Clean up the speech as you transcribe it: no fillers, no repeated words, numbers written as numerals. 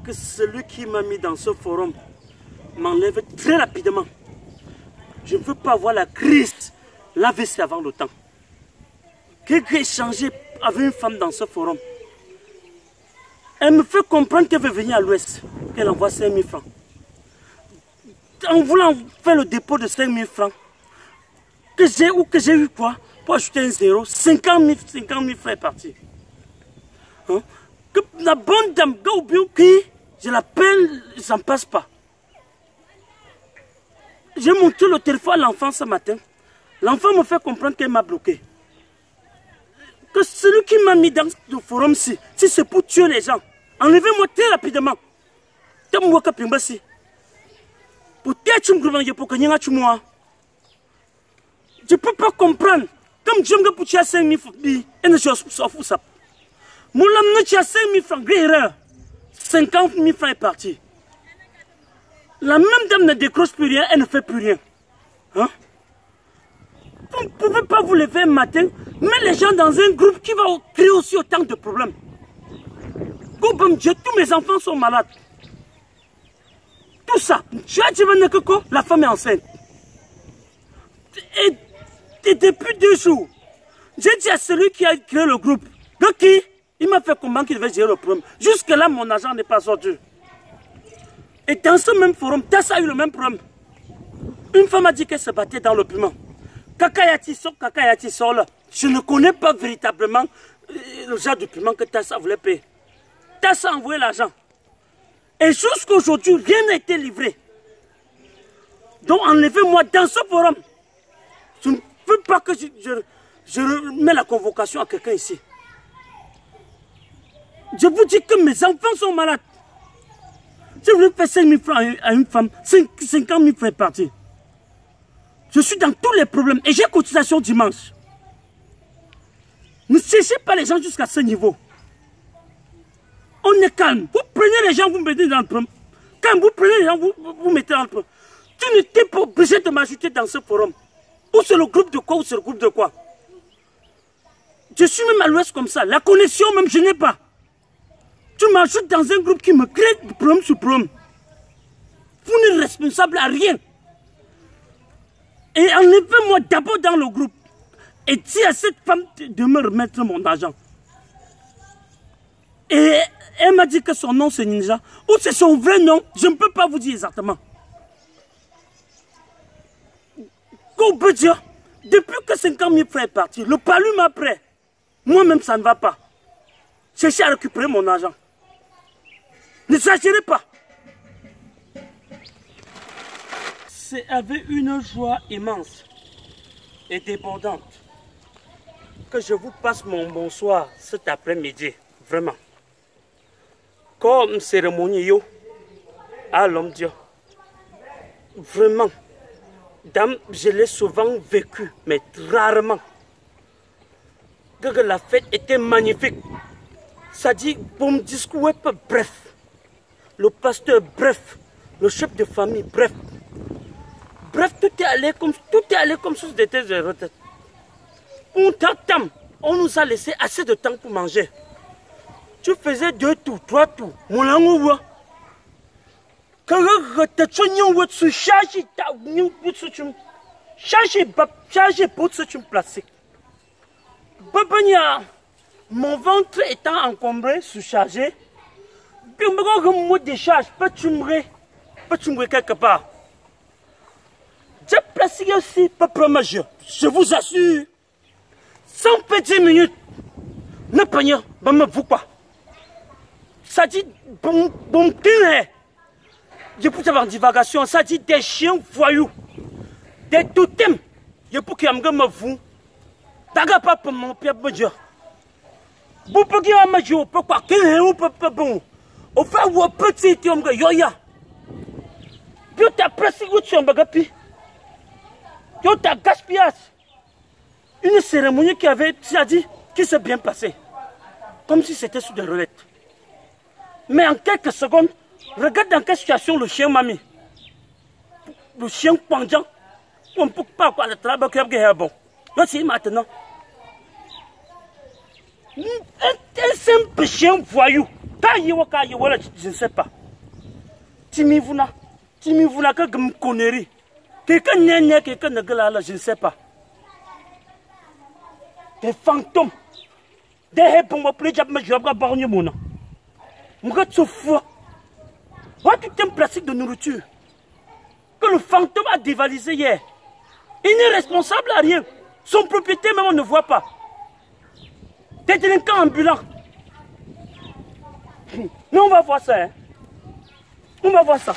que celui qui m'a mis dans ce forum m'enlève très rapidement. Je ne veux pas voir la crise l'AVC avant le temps. Quelqu'un échangé avec une femme dans ce forum. Elle me fait comprendre qu'elle veut venir à l'Ouest, qu'elle envoie 5 000 francs. En voulant faire le dépôt de 5 000 francs, que j'ai eu quoi? Pour acheter un zéro, 50 000 francs est parti. Hein? Que la bonne dame, je l'appelle, ça ne passe pas. J'ai montré le téléphone à l'enfant ce matin. L'enfant me fait comprendre qu'elle m'a bloqué. Que celui qui m'a mis dans le forum-ci, si c'est pour tuer les gens, enlevez-moi très rapidement. Je ne peux pas comprendre. Comme je me dis 5 000 francs, et ne s'en fout ça. Mon homme ne 5 000 francs, 50 000 francs est parti. La même dame ne décroche plus rien, elle ne fait plus rien. Hein? Vous ne pouvez pas vous lever un matin, mettre les gens dans un groupe qui va créer aussi autant de problèmes. Tous mes enfants sont malades. Tout ça, la femme est enceinte. Et depuis 2 jours, j'ai dit à celui qui a créé le groupe, il m'a fait comprendre qu'il devait gérer le problème. Jusque-là, mon argent n'est pas sorti. Et dans ce même forum, Tassa a eu le même problème. Une femme a dit qu'elle se battait dans le piment. Kakayati sort là. Je ne connais pas véritablement le genre de piment que Tassa voulait payer. Tassa a envoyé l'argent. Et jusqu'à aujourd'hui, rien n'a été livré. Donc enlevez-moi dans ce forum. Je ne veux pas que je remets la convocation à quelqu'un ici. Je vous dis que mes enfants sont malades. Je voulais faire 5 000 francs à une femme, 50 000 francs partis. Je suis dans tous les problèmes et j'ai cotisation dimanche. Ne cherchez pas les gens jusqu'à ce niveau. On est calme. Vous prenez les gens, vous mettez dans le problème. Quand vous prenez les gens, vous mettez dans le problème. Tu n'étais pas obligé de m'ajouter dans ce forum. Ou c'est le groupe de quoi, ou c'est le groupe de quoi. Je suis même à l'Ouest comme ça. La connexion même, je n'ai pas. Tu m'ajoutes dans un groupe qui me crée problème sur problème. Vous n'êtes responsable à rien. Et enlevez-moi d'abord dans le groupe. Et dis à cette femme de me remettre mon argent. Et elle m'a dit que son nom c'est Ninja. Ou c'est son vrai nom, je ne peux pas vous dire exactement. Qu'on peut dire, depuis que 50 000 francs est parti, le palu m'a prêt. Moi-même ça ne va pas. Cherchez à récupérer mon argent. N'exagérez pas. C'est avec une joie immense et débordante que je vous passe mon bonsoir cet après-midi. Vraiment. Comme cérémonie à l'homme Dieu. Vraiment. Dame, je l'ai souvent vécu, mais rarement. Que la fête était magnifique. Ça dit, bon discours, bref. Le pasteur, bref. Le chef de famille, bref. Bref, tout est allé comme si c'était des retraites. On nous a laissé assez de temps pour manger. Tu faisais 2 tours, 3 tours. Mon langue, mon ventre étant encombré, sous-chargé, puis je me décharge, peux-tu me quelque part. J'ai placé aussi, je vous assure, 100 petites minutes, ne pas vous quoi. Ça dit, bon, je peux avoir une divagation, ça dit des chiens voyous, des totems, je peux qu'il y ait un vous. Daga pas pour mon père, Dieu. Vous pouvez dire à ma joie, pourquoi qu'il y ait un peu bon. Au fait, vous petit homme, yoya. Yo t'as presque où tu es bagapi. Yo t'as gaspillage. Une cérémonie qui avait, tu as dit, qui s'est bien passée. Comme si c'était sous des roulettes. Mais en quelques secondes, regarde dans quelle situation le chien m'a mis. Le chien pendant. On ne peut pas quoi le travail qui est bon. Voici maintenant. Un simple chien voyou. Je ne sais pas. Timivuna que me connerie. Quelqu'un n'est quelqu'un ne là, je ne sais pas. Des fantômes. Des répons, moi, plus jamais je vais barrer mon nom. On regarde ce foie. Voilà tout un plastique de nourriture. Que le fantôme a dévalisé hier. Il n'est responsable à rien. Son propriétaire même on ne voit pas. Des délinquants ambulants. Mais on va voir ça. Hein. On va voir ça.